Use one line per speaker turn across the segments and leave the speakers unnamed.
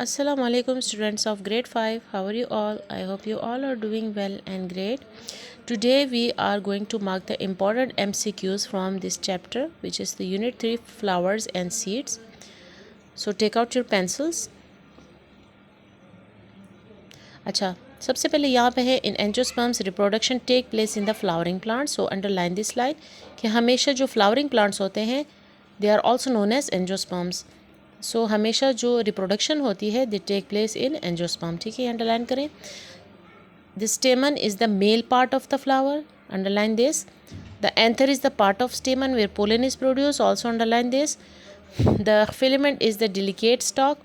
Assalamu alaikum students of grade 5. How are you all? I hope you all are doing well and great. Today we are going to mark the important MCQs from this chapter, which is the unit 3 flowers and seeds. So take out your pencils. अच्छा, सबसे पहले यहाँ पे है in angiosperms reproduction take place in the flowering plant. So underline this line कि हमेशा जो flowering plants होते हैं they are also known as angiosperms. So हमेशा जो रिप्रोडक्शन होती है they take place in angiosperm. ठीक है, अंडरलाइन करें. The stamen is the male part of the flower. Underline this. The anther is the part of stamen where pollen is produce. Also underline this. The filament is the delicate stock.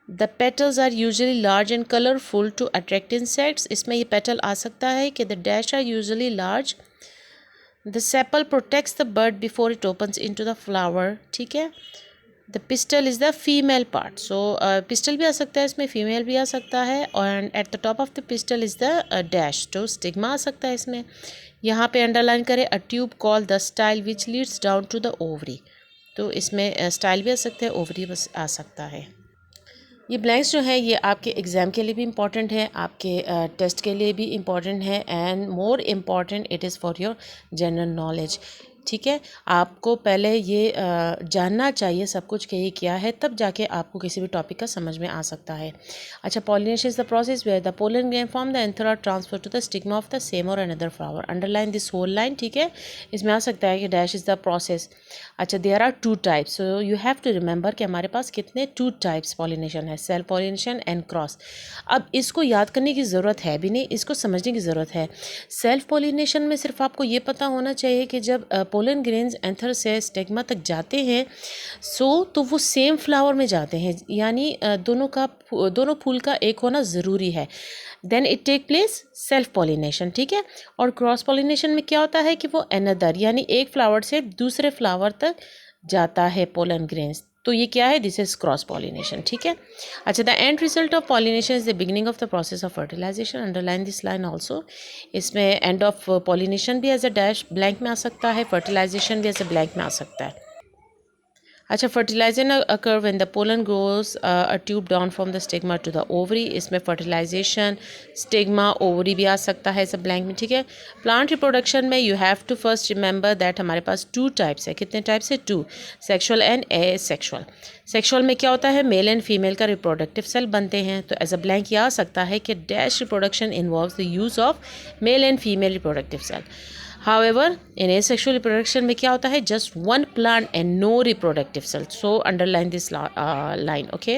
The petals are usually large and colorful to attract insects. इसमें ये petal आ सकता है कि the dash are usually large. The sepal protects the bud before it opens into the flower. ठीक है. The pistil is the female part. So pistil भी आ सकता है इसमें, female भी आ सकता है. And at the top of the pistil is the dash. तो stigma आ सकता है इसमें. यहाँ पे underline करें a tube called the style which leads down to the ovary. तो इसमें style भी आ सकता है, ovary बस आ सकता है. ये ब्लैंक्स जो है ये आपके एग्ज़ाम के लिए भी इम्पॉर्टेंट है, आपके टेस्ट के लिए भी इम्पॉर्टेंट है and more important it is for your general knowledge. ठीक है, आपको पहले ये जानना चाहिए सब कुछ कि ये क्या है, तब जाके आपको किसी भी टॉपिक का समझ में आ सकता है. अच्छा, pollination is the process where the pollen grain from the anther are transfer to the stigma of the same और another flower. Underline this whole line. ठीक है, इसमें आ सकता है कि डैश इज़ द प्रोसेस. अच्छा, there are two types. So you have to remember कि हमारे पास कितने टू टाइप्स पॉलिनेशन है, सेल्फ पॉलिनेशन एंड क्रॉस. अब इसको याद करने की ज़रूरत है भी नहीं, इसको समझने की ज़रूरत है. सेल्फ पॉलिनेशन में सिर्फ आपको ये पता होना चाहिए कि जब पोलन ग्रेन्स एंथर से स्टिग्मा तक जाते हैं तो वो सेम फ्लावर में जाते हैं, यानी दोनों फूल का एक होना ज़रूरी है. Then it take place self pollination. ठीक है, और क्रॉस पॉलिनेशन में क्या होता है कि वो अनदर यानी एक फ्लावर से दूसरे फ्लावर तक जाता है पोलन ग्रेन्स. तो ये क्या है, दिस इज क्रॉस पॉलिनेशन. ठीक है. अच्छा, the end result of pollination is the beginning of the process of fertilisation. Underline this line also. इसमें एंड ऑफ पॉलिनेशन भी एज अ डैश ब्लैंक में आ सकता है, फर्टिलाइजेशन भी एज अ ब्लैंक में आ सकता है. अच्छा, fertilisation occur when the pollen grows a tube down from the stigma to the ovary. इसमें फर्टिलाइजेशन स्टिग्मा ओवरी भी आ सकता है सब ब्लैंक में. ठीक है. प्लांट रिप्रोडक्शन में you have to first remember that हमारे पास टू टाइप्स है. कितने टाइप्स है? Two. Sexual and asexual. Sexual में क्या होता है, मेल एंड फीमेल का रिप्रोडक्टिव सेल बनते हैं. तो एज अ ब्लैंक ये आ सकता है कि dash reproduction involves the use of male and female reproductive cell. However, in asexual reproduction में क्या होता है, just one plant and no reproductive cell. So underline this line. Okay.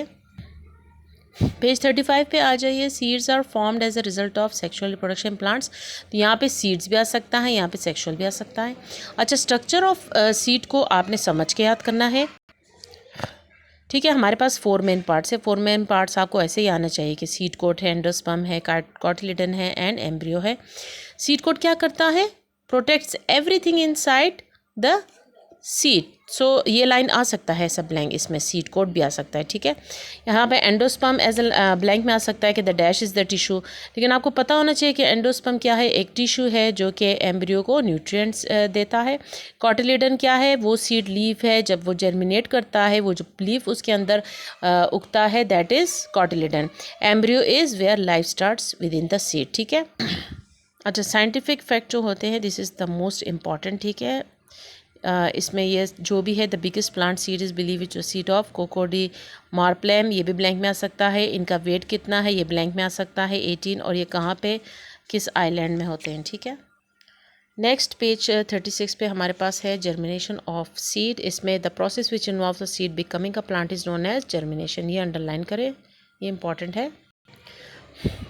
Page 35 पे आ जाइए. Seeds are formed as a result of sexual reproduction plants. तो यहाँ पे सीड्स भी आ सकता है, यहाँ पे सेक्शुअल भी आ सकता है. अच्छा, स्ट्रक्चर ऑफ सीड को आपने समझ के याद करना है. ठीक है, हमारे पास 4 मेन पार्ट्स है. 4 मेन पार्ट्स आपको ऐसे ही आना चाहिए कि सीड कोट है, एंडोस्पर्म है, कॉटिलिडन है एंड एम्ब्रियो है. सीड कोट क्या करता है, protects everything inside the seed. So ये लाइन आ सकता है सब ब्लैंक, इसमें सीड कोट भी आ सकता है. ठीक है, यहाँ पे एंडोस्पर्म एज अ ब्लैंक में आ सकता है कि the dash is the tissue. लेकिन आपको पता होना चाहिए कि एंडोस्पर्म क्या है, एक टिश्यू है जो कि एम्ब्रियो को न्यूट्रिएंट्स देता है. कॉटिलिडन क्या है, वो सीड लीफ है. जब वो जर्मिनेट करता है, वो जो लीफ उसके अंदर उगता है, that is cotyledon. Embryo is where life starts within the seed. ठीक है. अच्छा, साइंटिफिक फैक्ट जो होते हैं, this is the most important. ठीक है, इसमें ये जो भी है, the biggest plant seed is believe it seed of coco de mer palm. ये भी ब्लैंक में आ सकता है. इनका वेट कितना है, ये ब्लैंक में आ सकता है, 18. और ये कहाँ पे, किस आइलैंड में होते हैं. ठीक है. नेक्स्ट पेज 36 पे हमारे पास है जर्मिनेशन ऑफ सीड. इसमें the process which involve the seed becoming a plant is known as germination. ये अंडरलाइन करें, ये इंपॉर्टेंट है.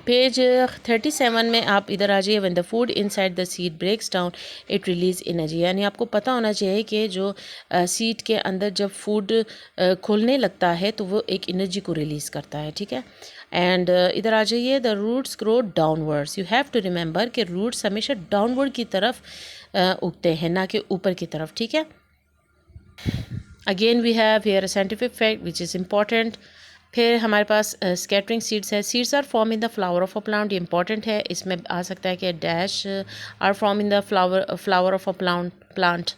पेज 37 में आप इधर आ जाइए. When the food inside the seed breaks down it release energy. यानी आपको पता होना चाहिए कि जो सीड के अंदर जब फूड खोलने लगता है तो वो एक एनर्जी को रिलीज़ करता है. ठीक है. एंड इधर आ जाइए. The roots grow downwards. You have to remember कि रूट्स हमेशा डाउनवर्ड की तरफ उगते हैं, ना कि ऊपर की तरफ. ठीक है. Again we have here a scientific fact which is important. फिर हमारे पास स्कैटरिंग सीड्स है. Seeds are form in the flower of a plant. ये इंपॉर्टेंट है. इसमें आ सकता है कि dash are form in the flower of a plant.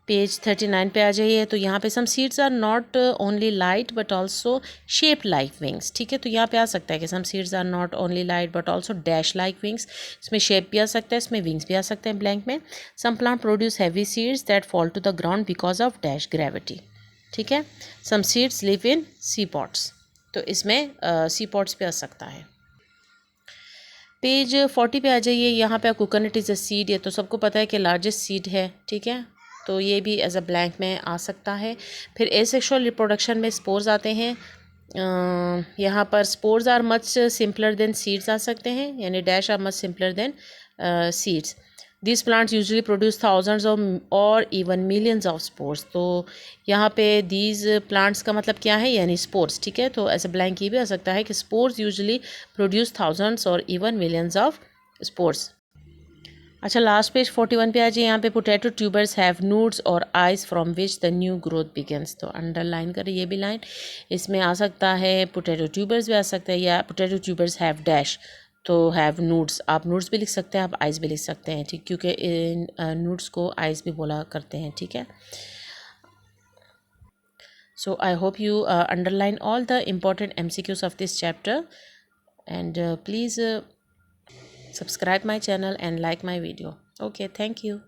Page 39 पे आ जाइए। तो यहाँ पे some seeds are not only light but also shape like wings. ठीक है, तो यहाँ पे आ सकता है कि some seeds are not only light but also dash like wings. इसमें शेप भी आ सकता है, इसमें विंग्स भी आ सकते हैं ब्लैंक में। Some plant produce heavy seeds that fall to the ground because of dash gravity. ठीक है, some seeds live in sea pods, तो इसमें सी पॉट्स पे आ सकता है। पेज 40 पे आ जाइए। यहाँ पे कोकोनट इज़ अ सीड, ये तो सबको पता है कि लार्जेस्ट सीड है। ठीक है, तो ये भी एज अ ब्लैंक में आ सकता है। फिर एसेक्सुअल रिप्रोडक्शन में स्पोर्स आते हैं। यहाँ पर spores are much simpler than seeds आ सकते हैं, यानी dash are much simpler than seeds. This plants usually produce thousands of और इवन मिलियंस ऑफ स्पोर्स। तो यहाँ पे दीज प्लांट्स का मतलब क्या है, यानी स्पोर्स। ठीक है, तो ऐसे ब्लैंक ये भी आ सकता है कि स्पोर्स यूजुअली प्रोड्यूस थाउजेंड्स और इवन मिलियंस ऑफ स्पोर्स। अच्छा, लास्ट पेज 41 पे आ जाइए। यहाँ पे पोटैटो ट्यूबर्स हैव नूड्स और eyes from which the new growth begins. तो अंडरलाइन करें ये भी लाइन। इसमें आ सकता है पोटैटो ट्यूबर्स भी आ सकता है, या पोटैटो ट्यूबर्स हैव डैश, तो हैव नूड्स। आप नूड्स भी लिख सकते हैं, आप आइज भी लिख सकते हैं। ठीक, क्योंकि इन नूड्स को आइज भी बोला करते हैं। ठीक है, so I hope you underline all the important MCQs of this chapter, and please subscribe my channel and like my video. Okay, thank you.